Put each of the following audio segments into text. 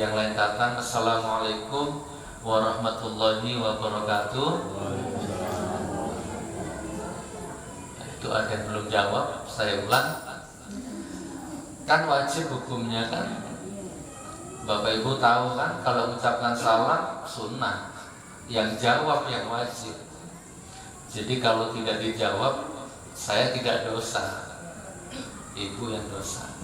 yang lain datang, assalamualaikum warahmatullahi wabarakatuh. Itu ada yang belum jawab, saya ulang. Kan wajib hukumnya kan, Bapak Ibu tahu kan, kalau mengucapkan salam sunnah, yang jawab yang wajib. Jadi kalau tidak dijawab, saya tidak dosa, Ibu yang dosa.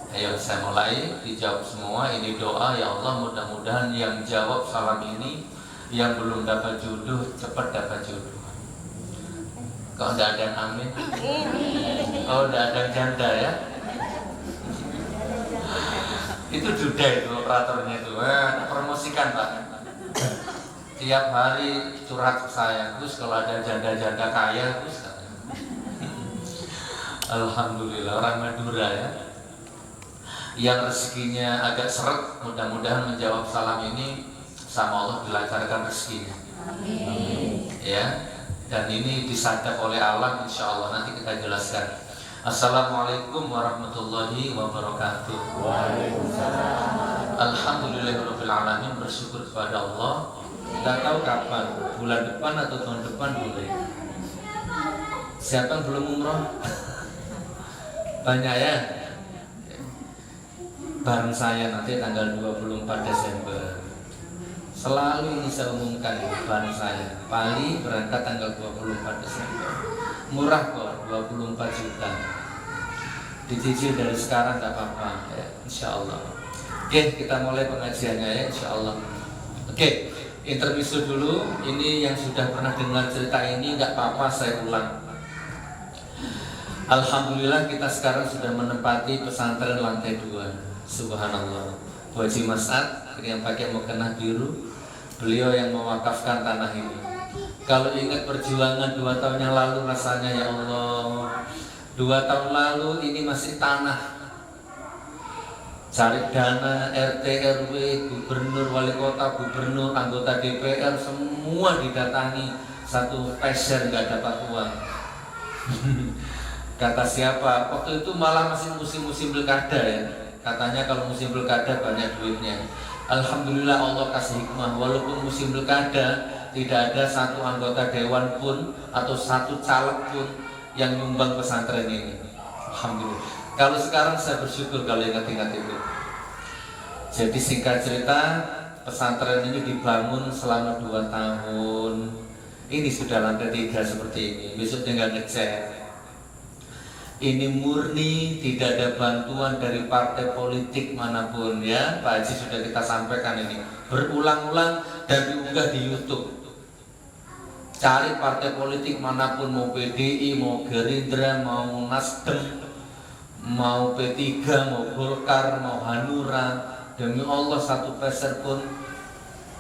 Ayo saya mulai, dijawab semua. Ini doa, ya Allah mudah-mudahan yang jawab salam ini, yang belum dapat jodoh cepat dapat jodoh. Kok tidak ada yang amin? Oh, tidak ada janda ya? Itu duda itu operatornya itu. Promosikan Pak. Tiap hari curhat ke saya, Gus kalau ada janda-janda kaya, Gus. Alhamdulillah orang Madura ya. Yang rezekinya agak seret, mudah-mudahan menjawab salam ini sama Allah dilancarkan rezekinya. Amin. Ya. Dan ini disadap oleh Allah, insya Allah nanti kita jelaskan. Assalamualaikum warahmatullahi wabarakatuh. Waalaikumsalam. Alhamdulillahirabbil alamin, bersyukur kepada Allah. Tidak tahu kapan, bulan depan atau tahun depan boleh. Siapa yang belum umroh? Banyak ya. Bareng saya nanti tanggal 24 Desember. Selalu ini saya umumkan bareng saya. Pali berangkat tanggal 24 Desember. Murah kok, 24 juta. Dicicil dari sekarang gak apa-apa ya, insya Allah. Oke, kita mulai pengajiannya ya, insya Allah. Oke, intermezzo dulu. Ini yang sudah pernah dengar cerita ini gak apa-apa, saya ulang. Alhamdulillah kita sekarang sudah menempati pesantren lantai 2. Subhanallah. Bu Haji Mas'ad yang pakai mukena biru, beliau yang mewakafkan tanah ini. Kalau ingat perjuangan 2 tahun yang lalu, rasanya ya Allah, 2 tahun lalu ini masih tanah. Cari dana RT, RW, gubernur, wali kota, gubernur, anggota DPR, semua didatangi. Satu peser nggak dapat uang. Kata siapa? Waktu itu malah masih musim-musim pilkada ya. Katanya kalau musim pilkada banyak duitnya. Alhamdulillah Allah kasih hikmah. Walaupun musim pilkada tidak ada satu anggota dewan pun atau satu caleg pun yang nyumbang pesantren ini. Alhamdulillah. Kalau sekarang saya bersyukur kalau ingat-ingat itu. Jadi singkat cerita, pesantren ini dibangun selama 2 tahun. Ini sudah lantai 3 seperti ini. Besok tinggal ngecat. Ini murni tidak ada bantuan dari partai politik manapun ya. Pak Haji sudah kita sampaikan ini berulang-ulang dan diunggah di YouTube. Cari partai politik manapun, mau PDI, mau Gerindra, mau Nasdem, mau P3, mau Golkar, mau Hanura, demi Allah 1 peser pun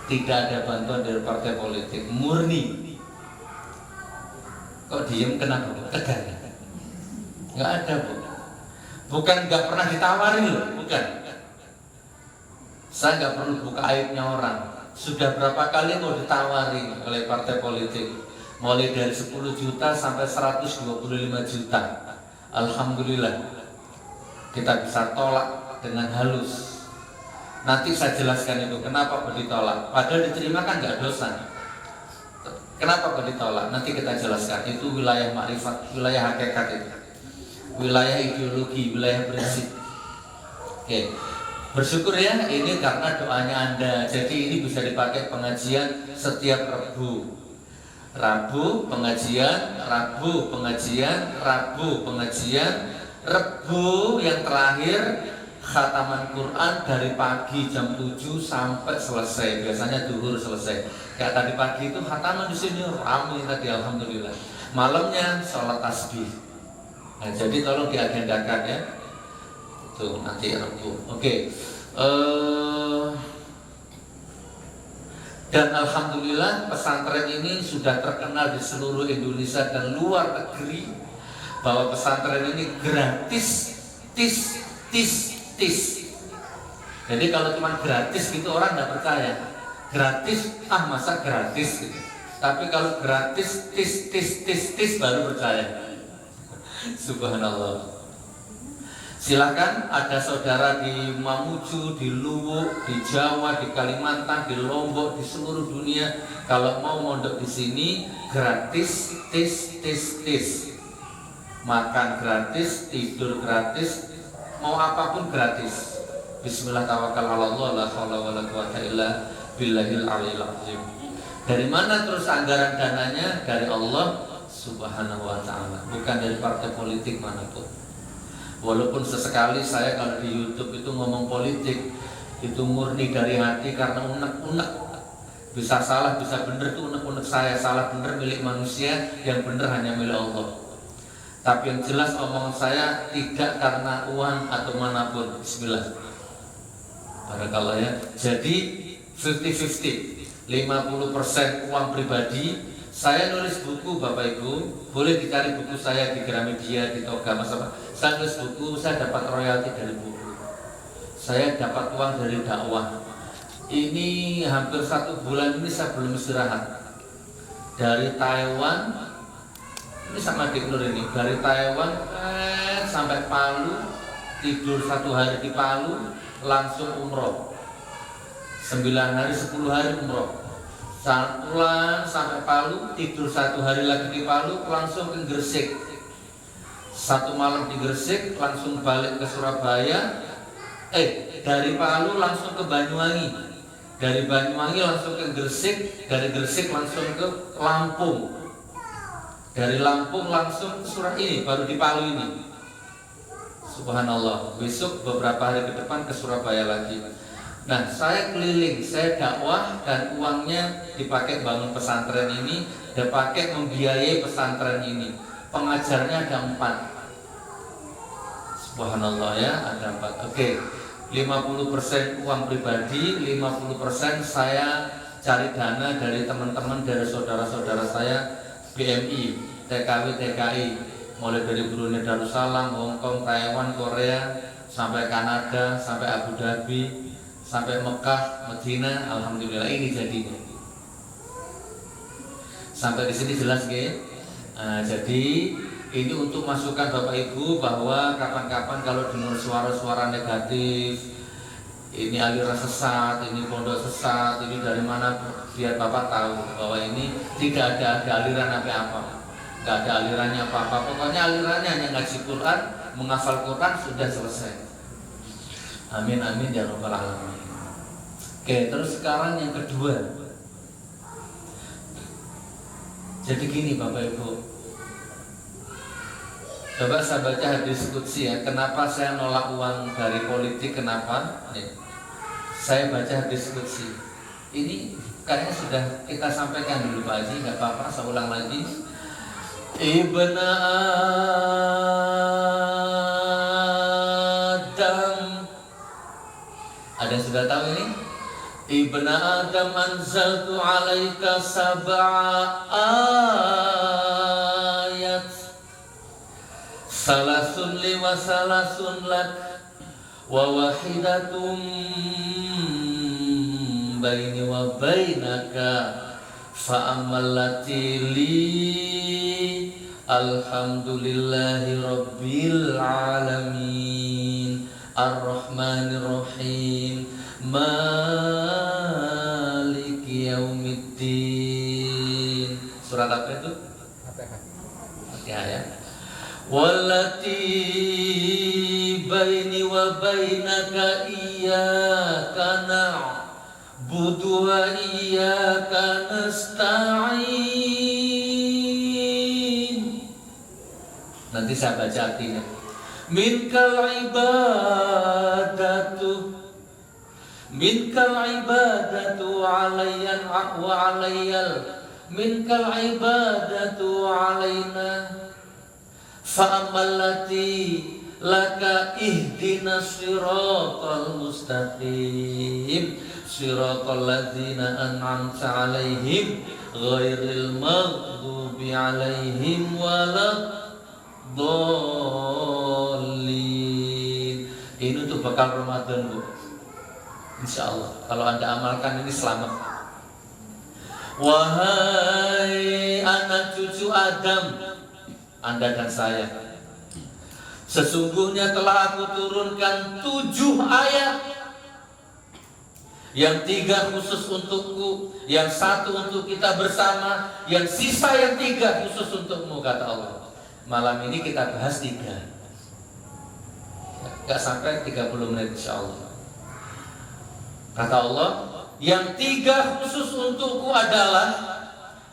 tidak ada bantuan dari partai politik, murni. Kok diem, kenapa? Tegang. Nggak ada Bu. Bukan nggak pernah ditawarin loh, bukan. Saya nggak perlu buka aibnya orang. Sudah berapa kali mau ditawari oleh partai politik, mulai dari 10 juta sampai 125 juta. Alhamdulillah kita bisa tolak dengan halus. Nanti saya jelaskan itu kenapa kok ditolak. Padahal diterima kan nggak dosa. Kenapa kok ditolak? Nanti kita jelaskan. Itu wilayah makrifat, wilayah hakikat itu. Wilayah ideologi, wilayah prinsip. Oke, bersyukur ya ini karena doanya Anda. Jadi ini bisa dipakai pengajian setiap Rabu. Rabu pengajian, Rabu pengajian, Rabu pengajian, Rabu yang terakhir khataman Quran dari pagi jam 7 sampai selesai. Biasanya zuhur selesai. Kayak tadi pagi itu khataman di sini ramai tadi alhamdulillah. Malamnya sholat tasbih. Nah, jadi tolong diagendakan ya. Itu nanti Rabu. Oke. Dan alhamdulillah pesantren ini sudah terkenal di seluruh Indonesia dan luar negeri bahwa pesantren ini gratis, tis. Jadi kalau cuma gratis gitu orang nggak percaya. Gratis, masa gratis gitu. Tapi kalau gratis, tis baru percaya. Subhanallah. Silakan, ada saudara di Mamuju, di Luwuk, di Jawa, di Kalimantan, di Lombok, di seluruh dunia. Kalau mau mondok di sini gratis, tis. Makan gratis, tidur gratis, mau apapun gratis. Bismillah tawakal ala Allah, la haula wala quwata illa billahil aliyil azim. Dari mana terus anggaran dananya? Dari Allah Subhanahu wa ta'ala, bukan dari partai politik manapun. Walaupun sesekali saya kalau di YouTube itu ngomong politik, itu murni dari hati karena unek-unek. Bisa salah, bisa benar, itu unek-unek saya. Salah benar milik manusia, yang benar hanya milik Allah. Tapi yang jelas omongan saya tidak karena uang atau manapun. Bismillah. Barakallah ya. Jadi 50-50, 50% uang pribadi. Saya nulis buku Bapak Ibu, boleh dicari buku saya di Gramedia, di Toga, masalah. Saya nulis buku, saya dapat royalti dari buku. Saya dapat uang dari dakwah. Ini hampir 1 bulan ini saya belum istirahat. Dari Taiwan, ini sama Dik Nur ini, dari Taiwan sampai Palu, tidur 1 hari di Palu, langsung umroh. 9 hari, 10 hari umroh. Pulang sampai Palu, tidur 1 hari lagi di Palu, langsung ke Gresik. 1 malam di Gresik, langsung balik ke Surabaya. Dari Palu langsung ke Banyuwangi. Dari Banyuwangi langsung ke Gresik, dari Gresik langsung ke Lampung. Dari Lampung langsung ke ini, baru di Palu ini. Subhanallah. Besok beberapa hari ke depan ke Surabaya lagi. Nah, saya keliling, saya dakwah dan uangnya dipakai bangun pesantren ini, dipakai membiayai pesantren ini. Pengajarnya ada 4. Subhanallah ya, ada 4. Oke, 50% uang pribadi, 50% saya cari dana dari teman-teman, dari saudara-saudara saya BMI, TKW, TKI, mulai dari Brunei Darussalam, Hongkong, Taiwan, Korea, sampai Kanada, sampai Abu Dhabi, sampai Mekah, Medina. Alhamdulillah ini jadinya. Sampai di sini jelas nggih? Jadi ini untuk masukan Bapak Ibu bahwa kapan-kapan kalau dengar suara-suara negatif, ini aliran sesat, ini pondok sesat, ini dari mana, biar Bapak tahu bahwa ini tidak ada aliran apa-apa. Nggak ada alirannya apa-apa. Pokoknya alirannya hanya ngaji Quran, menghafal Quran, sudah selesai. Amin amin ya rabbal alamin. Oke, terus sekarang yang kedua. Jadi gini Bapak Ibu, coba saya baca hadis qudsi ya. Kenapa saya nolak uang dari politik? Kenapa? Nih, saya baca hadis qudsi. Ini kayaknya sudah kita sampaikan dulu Pak Haji, nggak apa-apa, saya ulang lagi. Ibna Adam, ada yang sudah tahu ini? Ibna Adam anzaltu alaika sab'a ayat, salasun li wa salasun lak, wa wahidatum baini wa bainaka, fa amallati li alhamdulillahi rabbil alamin, ar-rahmanir rahim, maliki yaumiddin. Surat apa itu? Fatihah ya. Wallati baini wa bainaka iyyaka na'budu wa iyyaka nasta'in. Nanti saya baca artinya. Minkal ibadatu alayyan wa alayyal, minkal ibadatu alayna, fa'amallati laka ihdina siratal mustaqim, siratal ladzina an'amta alaihim ghairil maghdubi alaihim waladdallin. Ini untuk bekal Ramadan Bu, insya Allah kalau Anda amalkan ini selamat. Wahai anak cucu Adam, Anda dan saya, Sesungguhnya telah aku turunkan 7 ayat, yang 3 khusus untukku, yang 1 untuk kita bersama, yang sisa yang 3 khusus untukmu, kata Allah. Malam ini kita bahas 3, gak sampai 30 menit insya Allah. Kata Allah, yang 3 khusus untukku adalah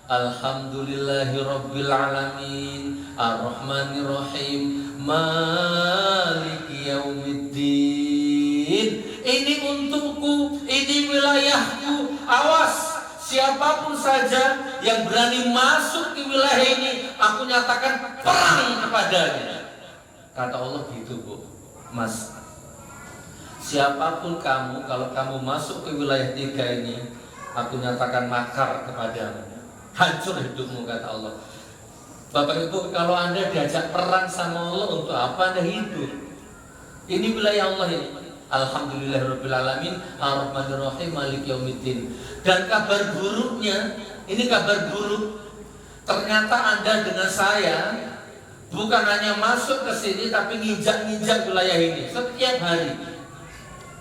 Alhamdulillahirabbil alamin, Ar-Rahmanir-Rahim, Maliki Yaumiddin. Ini untukku, ini wilayahku. Awas, siapapun saja yang berani masuk ke wilayah ini, aku nyatakan perang kepadanya. Kata Allah gitu, Bu. Mas, siapapun kamu, kalau kamu masuk ke wilayah 3 ini, aku nyatakan makar kepadamu. Hancur hidupmu, kata Allah. Bapak Ibu, kalau Anda diajak perang sama Allah, untuk apa Anda hidup? Ini wilayah Allah ini. Alhamdulillahirabbil alamin, Ar-Rahmanir-Rahim, Maliki Yaumiddin. Dan kabar buruknya, ini kabar buruk. Ternyata Anda dengan saya bukan hanya masuk ke sini, tapi nginjak-nginjak wilayah ini setiap hari.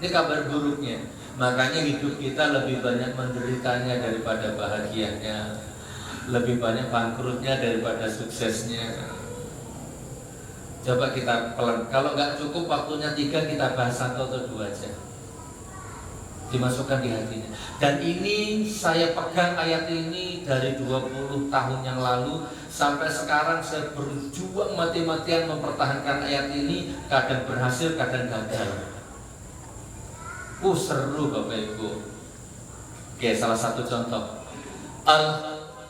Ini kabar buruknya. Makanya hidup kita lebih banyak menderitanya daripada bahagianya, lebih banyak bangkrutnya daripada suksesnya. Coba kita pelan. Kalau nggak cukup waktunya 3, kita bahas 1 atau 2 aja, dimasukkan di hatinya. Dan ini saya pegang ayat ini dari 20 tahun yang lalu sampai sekarang. Saya berjuang mati-matian mempertahankan ayat ini. Kadang berhasil, kadang gagal. Seru Bapak Ibu. Oke, salah satu contoh.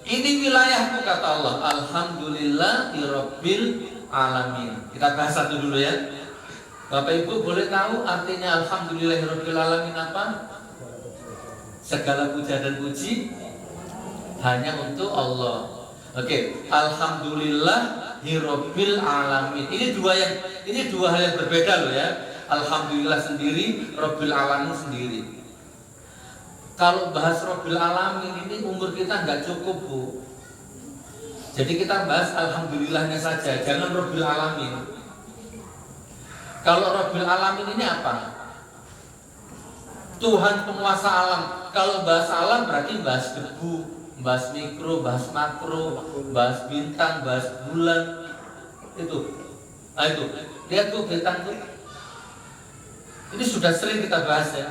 Ini wilayahku, kata Allah. Alhamdulillahirabbil alamin. Kita bahas 1 dulu ya. Bapak Ibu boleh tahu artinya Alhamdulillahirabbil alamin apa? Segala puja dan puji hanya untuk Allah. Oke, Alhamdulillahirabbil alamin. Ini dua hal yang berbeda loh ya. Alhamdulillah sendiri, Rabbil alamin sendiri. Kalau bahas Rabbil alamin ini umur kita nggak cukup, Bu. Jadi kita bahas Alhamdulillahnya saja, jangan Rabbil alamin. Kalau Rabbil alamin ini apa? Tuhan penguasa alam. Kalau bahas alam berarti bahas debu, bahas mikro, bahas makro, bahas bintang, bahas bulan. Itu. Nah itu, lihat tuh bintang tuh. Ini sudah sering kita bahas ya.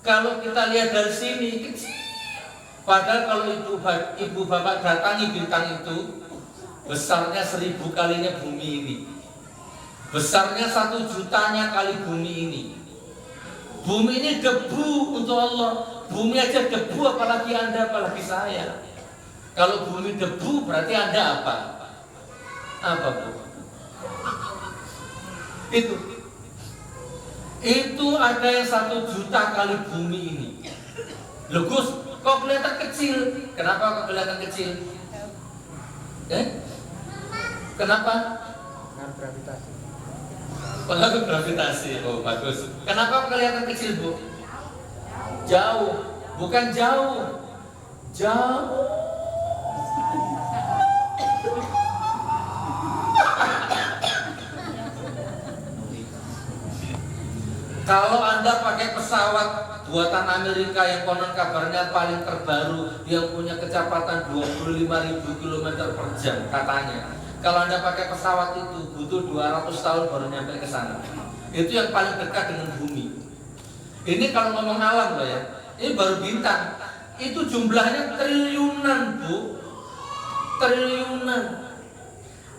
Kalau kita lihat dari sini kecil, padahal kalau ibu bapak datangi bintang itu, besarnya 1000 kalinya bumi ini, besarnya 1 jutanya kali bumi ini. Bumi ini debu untuk Allah. Bumi aja debu, apalagi Anda, apalagi saya. Kalau bumi debu berarti Anda apa? Apa, Bu? Itu ada yang 1 juta kali bumi ini. Loh Gus, kok kelihatan kecil? Kenapa kok kelihatan kecil? Kenapa? Pengaruh gravitasi. Oh bagus. Kenapa kelihatan kecil, Bu? Jauh. Bukan jauh. Jauh. Kalau Anda pakai pesawat buatan Amerika yang konon kabarnya paling terbaru, yang punya kecepatan 25.000 km per jam katanya. Kalau Anda pakai pesawat itu butuh 200 tahun baru nyampe ke sana. Itu yang paling dekat dengan bumi. Ini kalau ngomong alam loh ya. Ini baru bintang. Itu jumlahnya triliunan, Bu. Triliunan.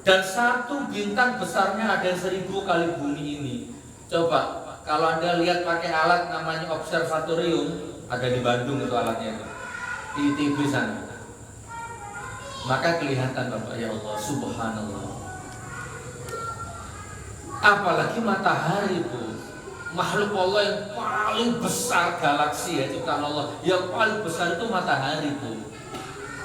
Dan 1 bintang besarnya ada 1000 kali bumi ini. Coba kalau Anda lihat pakai alat namanya observatorium, ada di Bandung itu alatnya, di ITB sana. Maka kelihatan Bapak, ya Allah, subhanallah. Apalagi matahari, Bu. Makhluk Allah yang paling besar galaksi ya, ciptaan Allah. Yang paling besar itu matahari, Bu.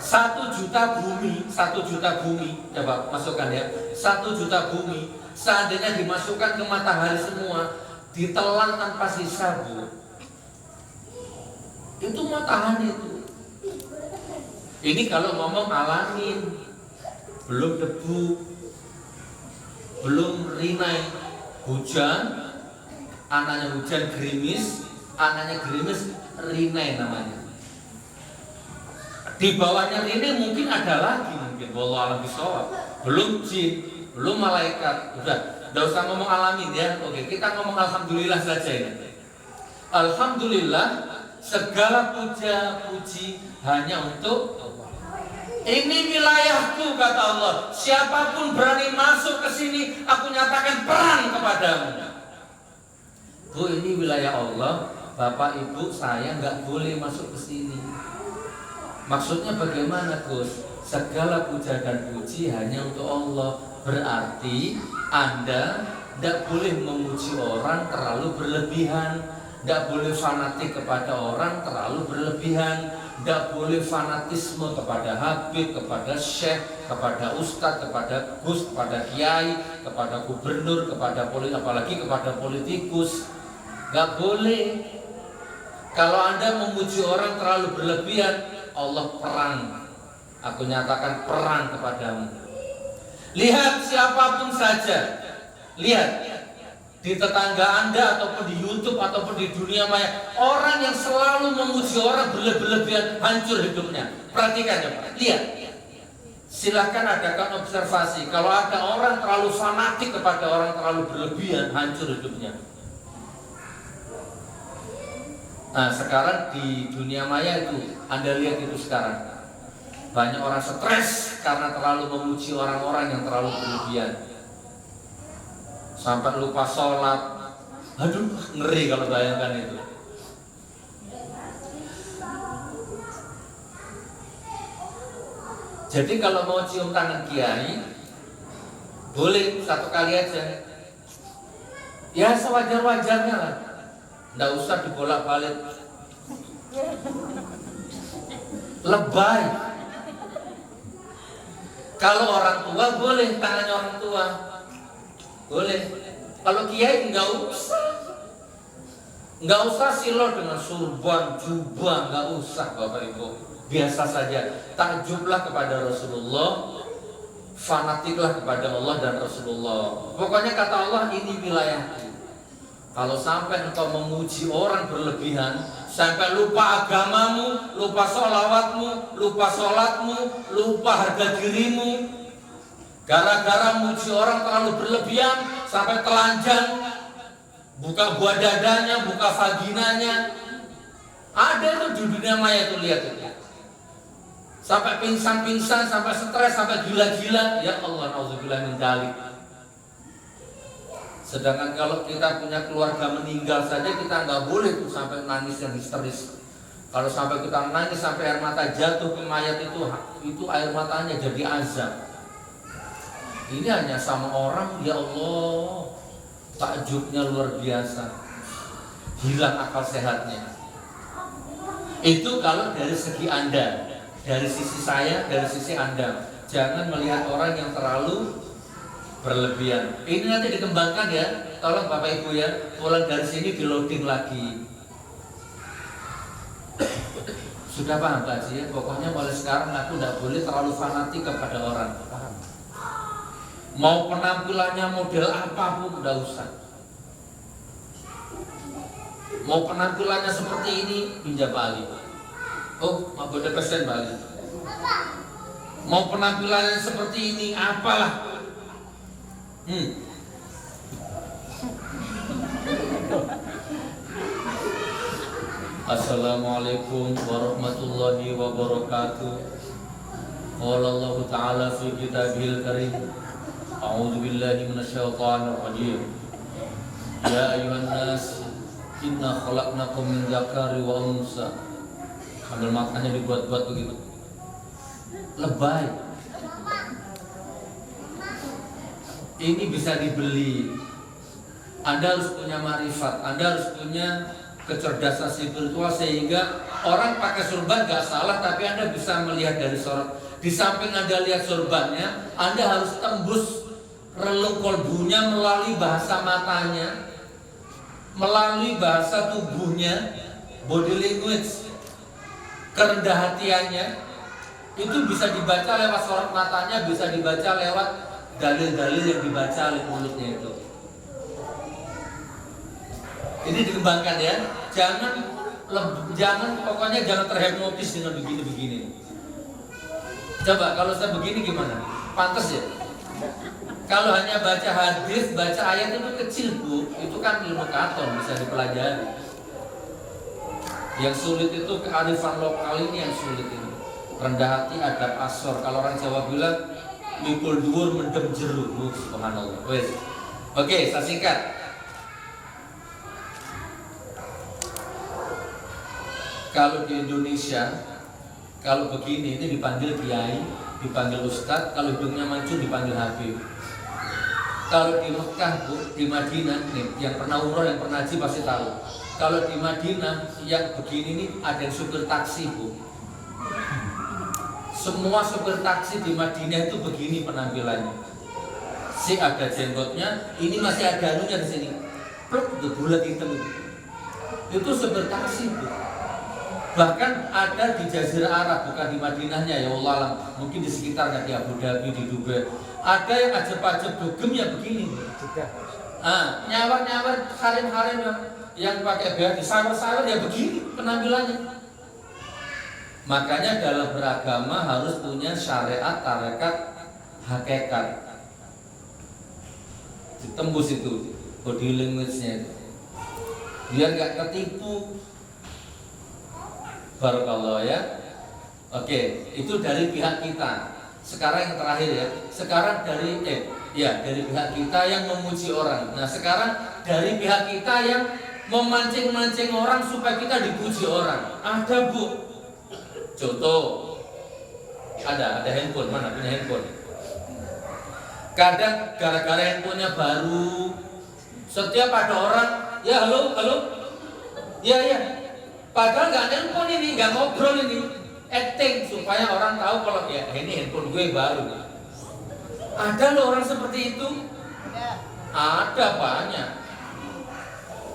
1 juta bumi, 1 juta bumi, coba masukkan ya. 1 juta bumi, seandainya dimasukkan ke matahari semua, ditelan tanpa sisa, Bu. Itu matahari itu. Ini kalau ngomong alamin, belum debu. belum rinai hujan, anaknya hujan gerimis, anaknya gerimis rinai namanya. Di bawahnya rinai mungkin ada lagi, mungkin wallahu a'lam bishawab. Belum jin, belum malaikat. Udah, enggak usah ngomong alamin ya. Oke, kita ngomong alhamdulillah saja ini. Alhamdulillah, segala puja puji hanya untuk Allah. Ini wilayahku kata Allah. Siapapun berani masuk ke sini, aku nyatakan perang kepadamu. Bu, ini wilayah Allah. Bapak Ibu saya nggak boleh masuk ke sini. Maksudnya bagaimana, Gus? Segala puja dan puji hanya untuk Allah. Berarti Anda tidak boleh memuji orang terlalu berlebihan, tidak boleh fanatik kepada orang terlalu berlebihan, tidak boleh fanatisme kepada habib, kepada syekh, kepada ustadz, kepada gus, kepada kiai, kepada gubernur, kepada apalagi kepada politikus. Nggak boleh. Kalau Anda memuji orang terlalu berlebihan, Allah perang. Aku nyatakan perang kepadamu. Lihat siapapun saja. Lihat di tetangga Anda ataupun di YouTube ataupun di dunia maya, orang yang selalu memuji orang berlebihan, hancur hidupnya. Perhatikan ya Pak. Lihat. Silahkan adakan observasi. Kalau ada orang terlalu fanatik kepada orang terlalu berlebihan, hancur hidupnya. Nah sekarang di dunia maya itu Anda lihat itu sekarang banyak orang stres karena terlalu memuji orang-orang yang terlalu berlebihan, sampai lupa sholat. Aduh ngeri kalau bayangkan itu. Jadi kalau mau cium tangan kiai boleh satu kali aja, ya sewajar-wajarnya lah. Nggak usah dibolak-balik. Lebay. Kalau orang tua boleh tangannya orang tua, boleh. Kalau kiai nggak usah. Nggak usah silo dengan surban, jubah, nggak usah Bapak Ibu. Biasa saja. Takjublah kepada Rasulullah, fanatiklah kepada Allah dan Rasulullah. Pokoknya kata Allah, ini wilayahku. Kalau sampai engkau memuji orang berlebihan, sampai lupa agamamu, lupa sholawatmu, lupa sholatmu, lupa harga dirimu, gara-gara muji orang terlalu berlebihan, sampai telanjang, buka buah dadanya, buka vaginanya. Ada itu di dunia maya tuh, lihat itu. Sampai pingsan-pingsan, sampai stres, sampai gila-gila. Ya Allah, nauzubillah min dzalik. Sedangkan kalau kita punya keluarga meninggal saja, kita nggak boleh tuh sampai nangis yang histeris. Kalau sampai kita nangis sampai air mata jatuh ke mayat itu air matanya jadi azab. Ini hanya sama orang, ya Allah, takjubnya luar biasa, hilang akal sehatnya. Itu kalau dari segi Anda, dari sisi saya, dari sisi Anda. Jangan melihat orang yang terlalu berlebihan. Ini nanti dikembangkan ya. Tolong Bapak Ibu ya, mulai dari sini di loading lagi. Sudah paham Pak Haji ya? Pokoknya mulai sekarang aku tidak boleh terlalu fanatik kepada orang. Paham? Mau penampilannya model apapun tidak usah. Mau penampilannya seperti ini, pinjam Bali. Oh, mau bodoh pesen Bali. Mau penampilannya seperti ini, apalah. Assalamualaikum warahmatullahi wabarakatuh. Qala Allah Ta'ala fi kitabihil karim. A'udzu billahi minasyaitonir rajim. Ya ayuhan nas, inna khalaqnakum min dzakari wa unsa. Ambil maknanya dibuat-buat begitu. Lebay. Ini bisa dibeli. Anda harus punya marifat, Anda harus punya kecerdasan spiritual sehingga orang pakai surban gak salah, tapi Anda bisa melihat dari sorot. Di samping Anda lihat surbannya, Anda harus tembus relung kolbunya melalui bahasa matanya, melalui bahasa tubuhnya, body language, kerendah hatiannya. Itu bisa dibaca lewat sorot matanya, bisa dibaca lewat dalil-dalil yang dibaca oleh mulutnya itu. Ini dikembangkan ya. Jangan pokoknya jangan terhipnotis dengan begini-begini. Coba kalau saya begini gimana? Pantas ya? Kalau hanya baca hadis, baca ayat itu kecil Bu, itu kan ilmu katon bisa dipelajari. Yang sulit itu kearifan lokal ini yang sulit ini. Rendah hati, adab asor. Kalau orang Jawa bilang mikul dhuwur mendem jero. Subhanallah. Wes. Oke, saya singkat. Kalau di Indonesia, kalau begini ini dipanggil kiai, dipanggil ustadz, kalau hidungnya mancung dipanggil habib. Kalau di Mekah Bu, di Madinah nih, yang pernah umroh, yang pernah haji pasti tahu. Kalau di Madinah yang begini nih ada yang supir taksi Bu. Semua supir taksi di Madinah itu begini penampilannya. Si ada jenggotnya, ini masih ada anunya di sini. Pluk, itu bulat hitam itu. Itu supir taksi Bu. Bahkan ada di Jazirah Arab, bukan di Madinahnya ya Allah alam, mungkin di sekitarnya di Abu Dhabi, di Dubai. Ada yang ajab-ajab dugem ya begini. Nyawar-nyawar harim-harim yang pakai baju sawar-sawar ya begini penampilannya. Makanya dalam beragama harus punya syariat, tarekat, hakikat. Ditembus itu body language-nya itu. Biar gak ketipu. Barakallah ya. Oke, itu dari pihak kita. Sekarang yang terakhir ya. Sekarang dari dari pihak kita yang memuji orang. Nah, sekarang dari pihak kita yang memancing-mancing orang supaya kita dipuji orang. Ada Bu. Contoh. Ada handphone, mana punya handphone? Kadang gara-gara handphonenya baru, setiap ada orang, ya halo. Ya. Padahal nggak nelpon ini, nggak ngobrol ini, acting supaya orang tahu kalau ya ini handphone gue baru. Ada loh orang seperti itu. Ada banyak.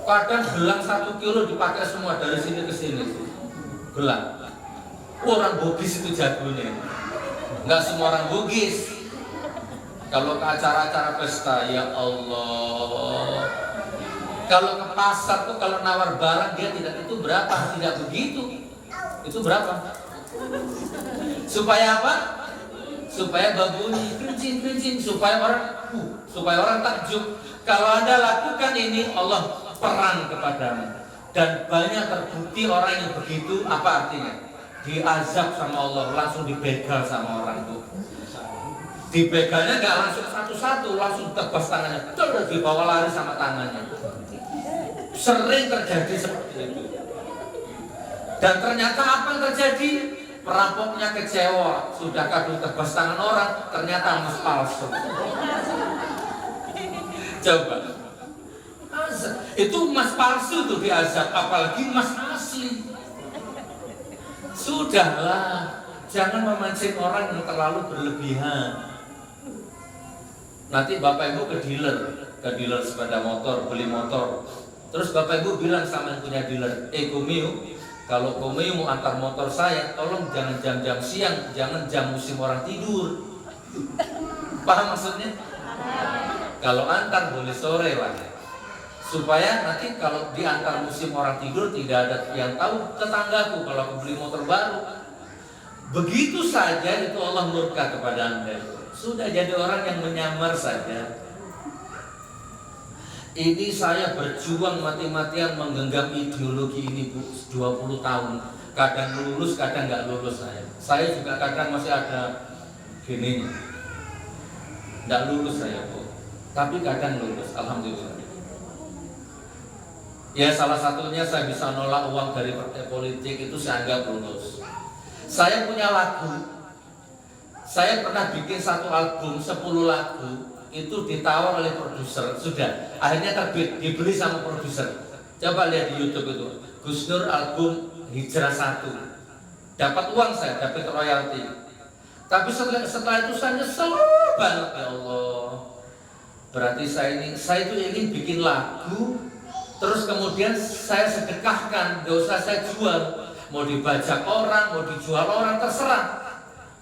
Kadang gelang 1 kilo dipakai semua dari sini ke sini. Gelang. Orang Bugis itu jagonya. Nggak semua orang Bugis. Kalau ke acara-acara pesta, ya Allah. Kalau ke pasar tuh kalau nawar barang dia tidak itu berapa, tidak begitu. Itu berapa? Supaya apa? Supaya babuni kencing, supaya orang takjub. Kalau Anda lakukan ini, Allah perang kepadamu. Dan banyak terbukti orang yang begitu, apa artinya? Diazab sama Allah, langsung dibegal sama orang itu. Dibegalnya nggak langsung satu-satu, langsung tebas tangannya, terus dibawa lari sama tangannya. Sering terjadi seperti itu. Dan ternyata apa yang terjadi? Perampoknya kecewa, sudah kadung tebas tangan orang, ternyata emas palsu. Coba. Itu emas palsu tuh diazab, apalagi emas asli. Sudahlah, jangan memancing orang yang terlalu berlebihan. Nanti Bapak Ibu ke dealer sepeda motor, beli motor. Terus Bapak Ibu bilang sama yang punya dealer, Komio, kalau Komio mau antar motor saya, tolong jangan jam-jam siang, jangan jam musim orang tidur. Paham maksudnya? Kalau antar boleh sore lah, supaya nanti kalau diantar musim orang tidur tidak ada yang tahu tetanggaku kalau aku beli motor baru. Begitu saja itu Allah murka kepada Anda. Sudah jadi orang yang menyamar saja. Ini saya berjuang mati-matian menggenggam ideologi ini Bu, 20 tahun. Kadang lulus, kadang nggak lulus saya. Saya juga kadang masih ada gininya. Nggak lulus saya Bu, tapi kadang lulus, alhamdulillah. Ya salah satunya saya bisa nolak uang dari partai politik, itu saya anggap lulus. Saya punya lagu. Saya pernah bikin satu album 10 lagu. Itu ditawar oleh produser, sudah akhirnya terbit, dibeli sama produser. Coba lihat di YouTube itu, Gus Nur album Hijrah 1, dapat uang saya, dapat royalti. Tapi setelah itu saya nyesel banget, ya Allah. Berarti saya itu ingin bikin lagu, terus kemudian saya sedekahkan, gak usah saya jual. Mau dibajak orang, mau dijual orang, terserah.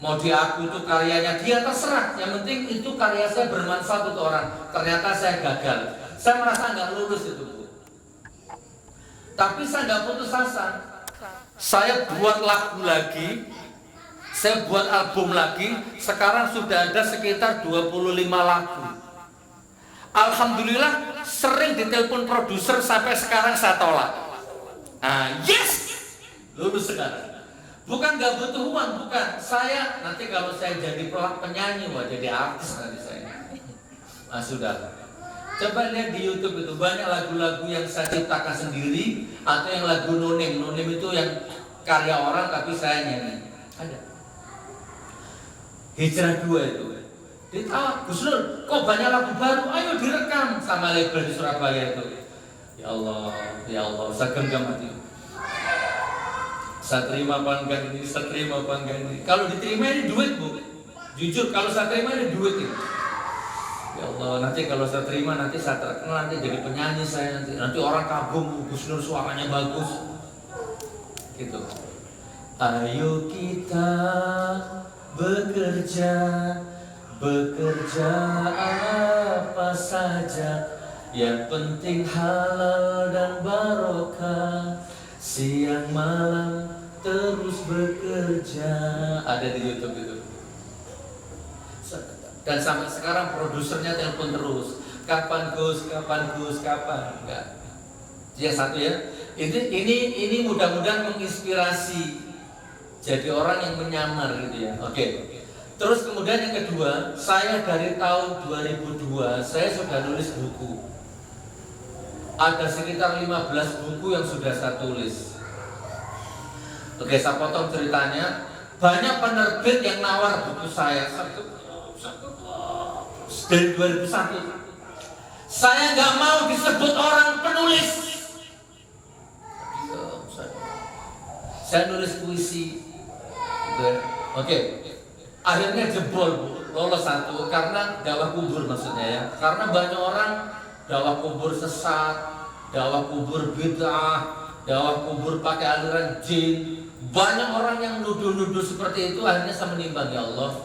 Mau diaku itu karyanya dia, terserah. Yang penting itu karya saya bermanfaat untuk orang. Ternyata saya gagal. Saya merasa nggak lulus itu, Bu. Tapi saya nggak putus asa. Saya buat lagu lagi, saya buat album lagi. Sekarang sudah ada sekitar 25 lagu. Alhamdulillah sering ditelepon produser, sampai sekarang saya tolak. Yes, lulus sekarang. Bukan nggak butuh uang, bukan. Saya nanti kalau saya jadi penyanyi, wah jadi artis nanti saya. Sudah. Coba lihat di YouTube itu banyak lagu-lagu yang saya ciptakan sendiri atau yang lagu nonim. Nonim itu yang karya orang tapi saya nyanyi. Ada. Hijrah 2 itu. Gus Nur, kok banyak lagu baru? Ayo direkam sama label di Surabaya itu. Ya Allah, saya genggam hati. Saya terima apa enggak ini, saya terima apa enggak ini. Kalau diterima ini duit, Bu. Jujur, kalau saya terima ini duit ini. Ya Allah, nanti kalau saya terima nanti saya terkenal, nanti jadi penyanyi saya nanti orang kagum, Gus Nur suaranya bagus. Gitu. Ayo kita bekerja apa saja, yang penting halal dan barokah. Siang malam terus bekerja. Ada di YouTube itu. Dan sampai sekarang produsernya telepon terus. Kapan Gus? Enggak. Yang satu ya. Ini mudah-mudahan menginspirasi. Jadi orang yang menyamar gitu ya. Oke. Terus kemudian yang kedua, saya dari tahun 2002 saya sudah nulis buku. Ada sekitar 15 buku yang sudah saya tulis. Oke, saya potong ceritanya. Banyak penerbit yang nawar buku saya dari 2001. Saya nggak mau disebut orang penulis. Saya nulis puisi. Oke. Akhirnya jebol, Bu. Lolos satu karena dakwah kubur maksudnya ya. Karena banyak orang dakwah kubur sesat, dakwah kubur bid'ah, dakwah kubur pakai aliran jin. Banyak orang yang nuduh-nuduh seperti itu. Akhirnya saya menimbang, ya Allah,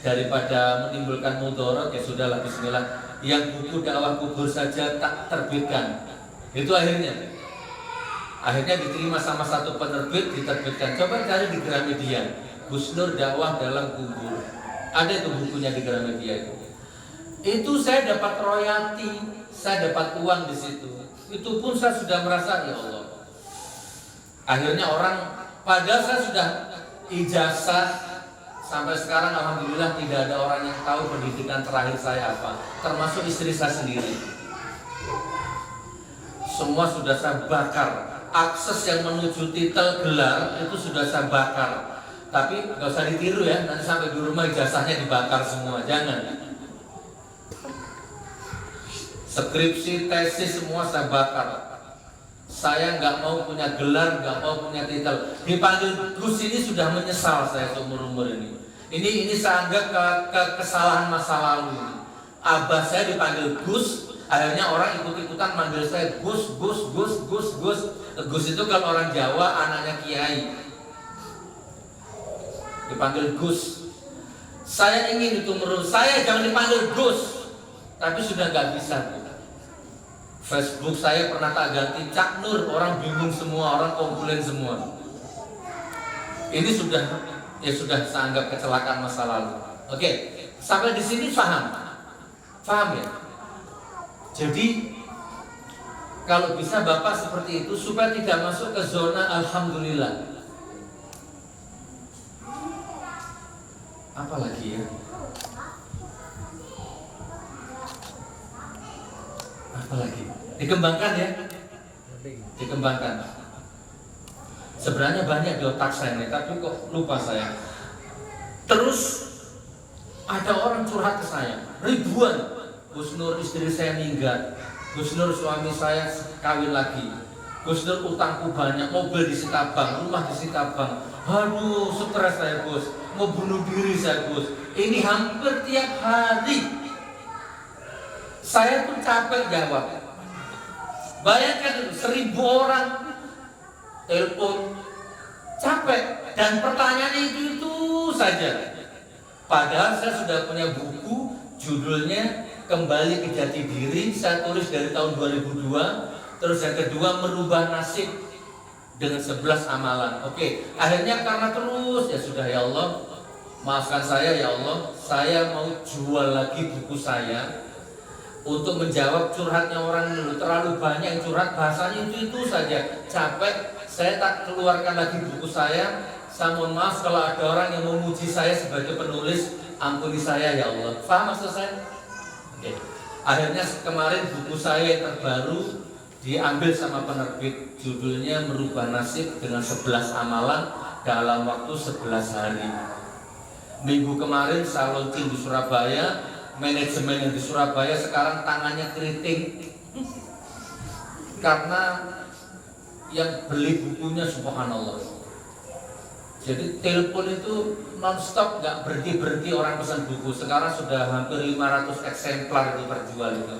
daripada menimbulkan mudarat, ya sudahlah, bismillah. Yang buku dakwah kubur saja tak terbitkan. Itu akhirnya diterima sama satu penerbit, diterbitkan. Coba cari di Gramedia, Gus Nur dakwah dalam kubur. Ada itu bukunya di Gramedia itu. Itu saya dapat royalti, saya dapat uang di situ. Itu pun saya sudah merasa, ya Allah. Akhirnya orang, padahal saya sudah ijazah sampai sekarang, alhamdulillah tidak ada orang yang tahu pendidikan terakhir saya apa, termasuk istri saya sendiri. Semua sudah saya bakar. Akses yang menuju titel gelar itu sudah saya bakar. Tapi nggak usah ditiru ya, nanti sampai di rumah ijazahnya dibakar semua, jangan. Skripsi, tesis semua saya bakar. Saya nggak mau punya gelar, nggak mau punya titel. Dipanggil Gus ini sudah menyesal saya seumur-umur ini. Ini saya anggap kesalahan masa lalu. Abah saya dipanggil Gus, akhirnya orang ikut-ikutan manggil saya Gus. Gus itu kalau orang Jawa anaknya kiai. Dipanggil Gus. Saya ingin itu saya jangan dipanggil Gus, tapi sudah nggak bisa. Facebook saya pernah tak ganti Cak Nur, orang bingung semua, orang komplain semua. Ini sudah saya anggap kecelakaan masa lalu. Oke, sampai di sini paham ya. Jadi kalau bisa Bapak seperti itu supaya tidak masuk ke zona alhamdulillah. Apalagi ya? Apalagi? Dikembangkan ya? Dikembangkan. Sebenarnya banyak di otak saya nih, tapi kok lupa saya. Terus ada orang curhat ke saya, ribuan. Gus Nur istri saya minggat, Gus Nur suami saya kawin lagi, Gus Nur utangku banyak, mobil disita bank, rumah disita bank. Aduh, stres saya Gus, mau bunuh diri saya Gus. Ini hampir tiap hari. Saya pun capek jawab. Bayangkan 1000 orang telepon, capek. Dan pertanyaannya itu saja. Padahal saya sudah punya buku judulnya Kembali ke Jati Diri, saya tulis dari tahun 2002. Terus yang kedua, Merubah Nasib dengan 11 amalan. Oke, akhirnya karena terus ya sudah, ya Allah, maafkan saya ya Allah, saya mau jual lagi buku saya untuk menjawab curhatnya orang dulu. Terlalu banyak yang curhat, bahasanya itu saja, capek. Saya tak keluarkan lagi buku saya. Saya mohon maaf kalau ada orang yang memuji saya sebagai penulis, ampuni saya ya Allah. Paham maksud saya? Oke. Akhirnya kemarin buku saya yang terbaru diambil sama penerbit, judulnya Merubah Nasib dengan 11 amalan dalam waktu 11 hari. Minggu kemarin saya launching di Surabaya. Manajemen yang di Surabaya sekarang tangannya keriting karena yang beli bukunya subhanallah. Jadi telepon itu non-stop, gak berhenti-berhenti orang pesan buku. Sekarang sudah hampir 500 eksemplar itu terjual itu.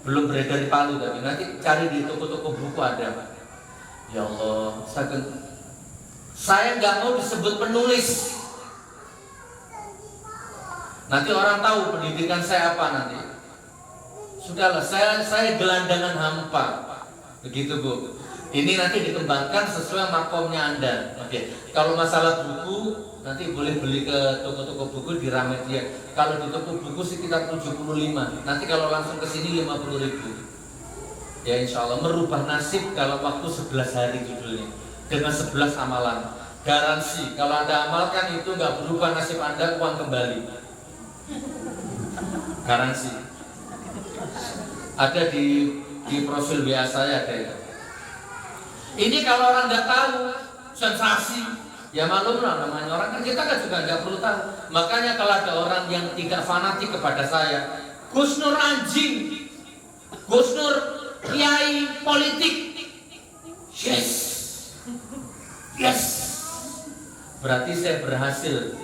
Belum beredar di Palu, tapi nanti cari di toko-toko buku ada. Ya Allah, saya nggak mau disebut penulis. Nanti orang tahu pendidikan saya apa nanti. Sudahlah, saya gelandangan hampa. Begitu Bu. Ini nanti dikembangkan sesuai makomnya Anda. Oke. Kalau masalah buku, nanti boleh beli ke toko-toko buku di Ramedia. Kalau di toko buku sekitar 75. Nanti kalau langsung ke sini 50.000. Ya insya Allah, Merubah Nasib dalam waktu 11 hari judulnya. Dengan 11 amalan. Garansi, kalau Anda amalkan itu nggak berubah nasib Anda, uang kembali. Garansi. Ada di profil WA saya ada itu. Ini kalau orang nggak tahu, sensasi. Ya maklumlah, namanya orang kan, kita kan juga nggak perlu tahu. Makanya kalau ada orang yang tidak fanatik kepada saya, Gus Nur anjing, Gus Nur kiai politik, yes, berarti saya berhasil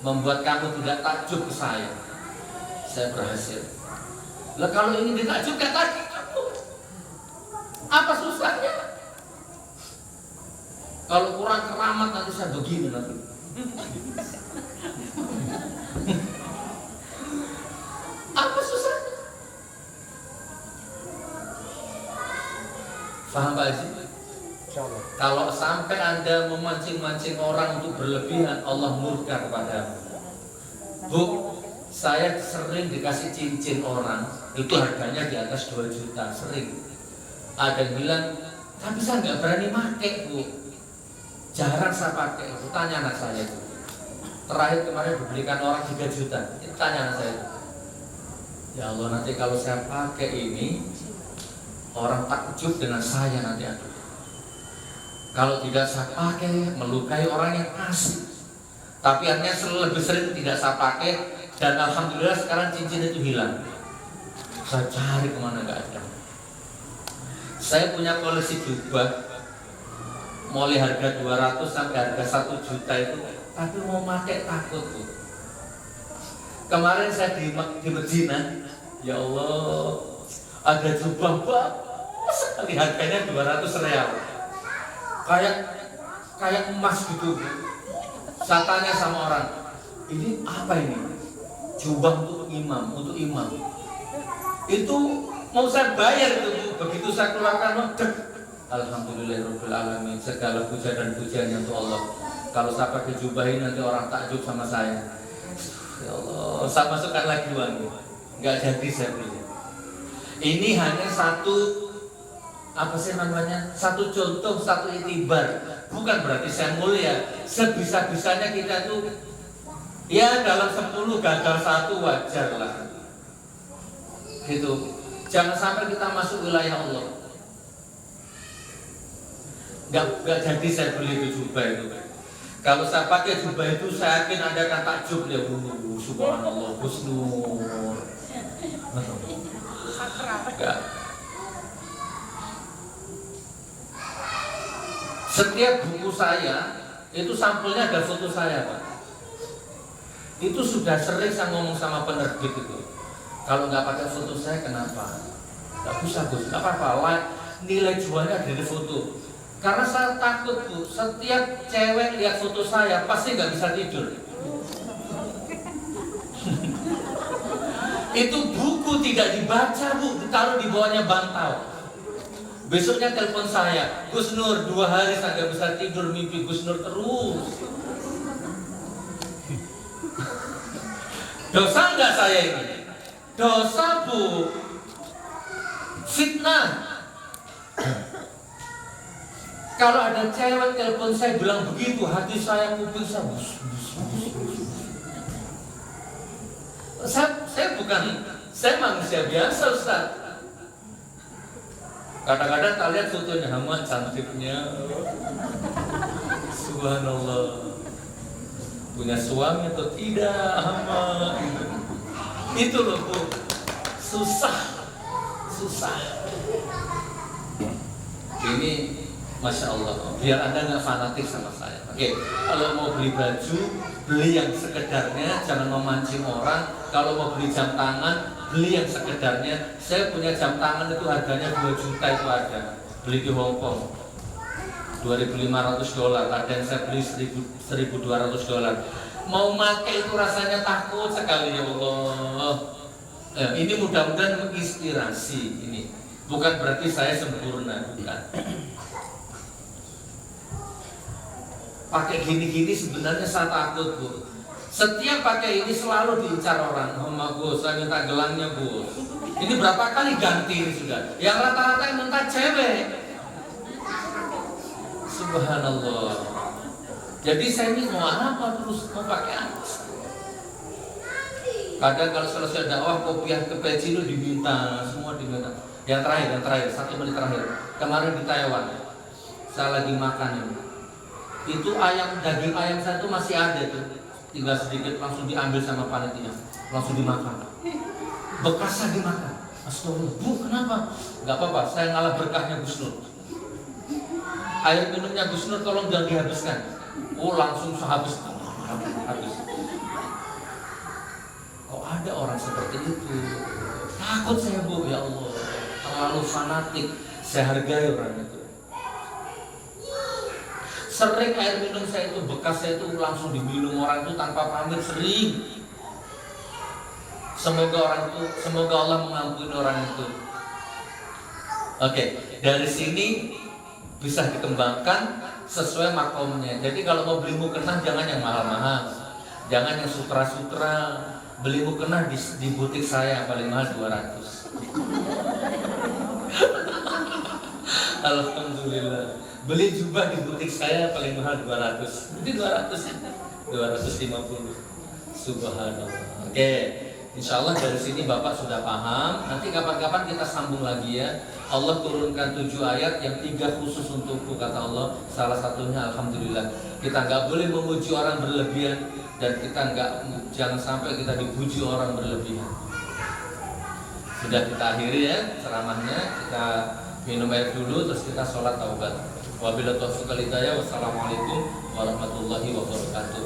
membuat kamu tidak takjub ke saya. Saya berhasil. Lah kalau ini ditakjub kan tadi, apa susahnya? Kalau kurang keramat nanti saya begini nanti. Apa susahnya? Paham Pak Haji? Kalau sampai Anda memancing-mancing orang untuk berlebihan, Allah murka kepadamu. Bu, saya sering dikasih cincin orang, itu harganya di atas 2 juta, sering. Ada yang bilang, tapi saya nggak berani pakai Bu. Jarang saya pakai, itu tanya anak saya itu. Terakhir kemarin dibelikan orang 3 juta, itu tanya anak saya itu. Ya Allah, nanti kalau saya pakai ini, orang takjub dengan saya nanti aku. Kalau tidak saya pakai, melukai orang yang kasih. Tapi artinya lebih sering tidak saya pakai. Dan alhamdulillah sekarang cincin itu hilang. Saya cari kemana nggak ada. Saya punya koleksi jubah, mulai harga 200 sampai harga 1 juta itu, tapi mau pakai takut Bu. Kemarin saya di Medina, ya Allah, ada jubah bagus sekali, harganya 200 real, kayak emas gitu Bu. Saya tanya sama orang, ini apa ini? Jubah untuk imam, itu mau saya bayar itu Bu. Begitu saya keluarkan, alhamdulillahirabbil alamin, segala puja dan pujian untuk Allah. Kalau saya pakai jubah ini nanti orang takjub sama saya. Ya Allah, saya masukkan lagi uang, nggak jadi saya beli. Ini hanya satu contoh, satu itibar. Bukan berarti saya mulia. Sebisa-bisanya kita tuh, ya dalam 10 gagal 1 wajar lah. Gitu. Jangan sampai kita masuk wilayah Allah. Gak jadi saya beli itu jubah itu. Kalau saya pakai jubah itu, saya yakin Anda akan takjub ya Bu. Subhanallah, Gus Nur. Enggak. Setiap buku saya itu sampulnya ada foto saya Pak. Itu sudah sering saya ngomong sama penerbit itu. Kalau nggak pakai foto saya kenapa? Nggak bisa Gus, nggak apa-apa. Nilai jualnya dari foto. Karena saya takut Bu, setiap cewek lihat foto saya pasti nggak bisa tidur. Itu buku tidak dibaca Bu, ditaruh di bawahnya bantal. Besoknya telepon saya, Gus Nur 2 hari saya nggak bisa tidur, mimpi Gus Nur terus. Dosa nggak saya ini? Dosa Bu, fitnah. Kalau ada cewek telepon saya bilang begitu, hati saya kuping saya bus. Saya manusia biasa Ustaz. Kadang-kadang tak lihat fotonya hama cantiknya, subhanallah, punya suami atau tidak hama itu loh Bu, susah. Ini Masya Allah, biar Anda nggak fanatik sama saya. Oke, kalau mau beli baju, beli yang sekedarnya, jangan memancing orang. Kalau mau beli jam tangan, beli yang sekedarnya. Saya punya jam tangan itu harganya 2 juta itu ada. Beli di Hong Kong, $2.500. Ada yang saya beli $1.200. Mau pakai itu rasanya takut sekali ya Allah. Ini mudah-mudahan menginspirasi. Ini bukan berarti saya sempurna, bukan. Pakai gini-gini sebenarnya saya takut Bu. Setiap pakai ini selalu diincar orang. Sama Gus, saya minta gelangnya Gus. Ini berapa kali ganti ini sudah. Yang rata-rata yang minta cewek. Subhanallah. Jadi saya ini mau apa terus, mau pakai apa? Kadang kalau selesai dakwah kopiah ke peci itu diminta, semua diminta. Yang terakhir, 1 menit terakhir. Kemarin di Taiwan, saya lagi makan ini. Itu daging ayam saya itu masih ada tuh, tinggal sedikit langsung diambil sama panitia, langsung dimakan. Bekasnya dimakan. Astagfirullah, Bu kenapa? Gak apa-apa, saya ngalah berkahnya Gus Nur. Air minumnya Gus Nur tolong jangan dihabiskan. Oh langsung habis. Kok ada orang seperti itu? Takut saya Bu, ya Allah, terlalu fanatik. Saya hargai orang itu. Sering air minum saya itu, bekas saya itu langsung diminum orang itu tanpa pamit, sering. Semoga Allah mengampuni orang itu. Oke, dari sini bisa dikembangkan sesuai makomnya. Jadi kalau mau beli mukena jangan yang mahal-mahal, jangan yang sutra-sutra. Beli mukena di butik saya paling mahal 200. Alhamdulillah. Beli jubah di butik saya paling mahal 200. Ini 250. Subhanallah. Oke, insya Allah dari sini Bapak sudah paham. Nanti kapan-kapan kita sambung lagi ya. Allah turunkan 7 ayat, yang 3 khusus untukku kata Allah. Salah satunya alhamdulillah. Kita nggak boleh memuji orang berlebihan, dan kita jangan sampai kita dipuji orang berlebihan. Sudah kita akhiri ya ceramahnya. Kita minum air dulu, terus kita sholat taubat. Wabillahi taufiq wal hidayah. Wassalamualaikum warahmatullahi wabarakatuh.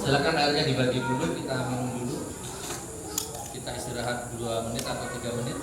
Silakan airnya dibagi dulu, kita minum dulu. Kita istirahat 2 menit atau 3 menit.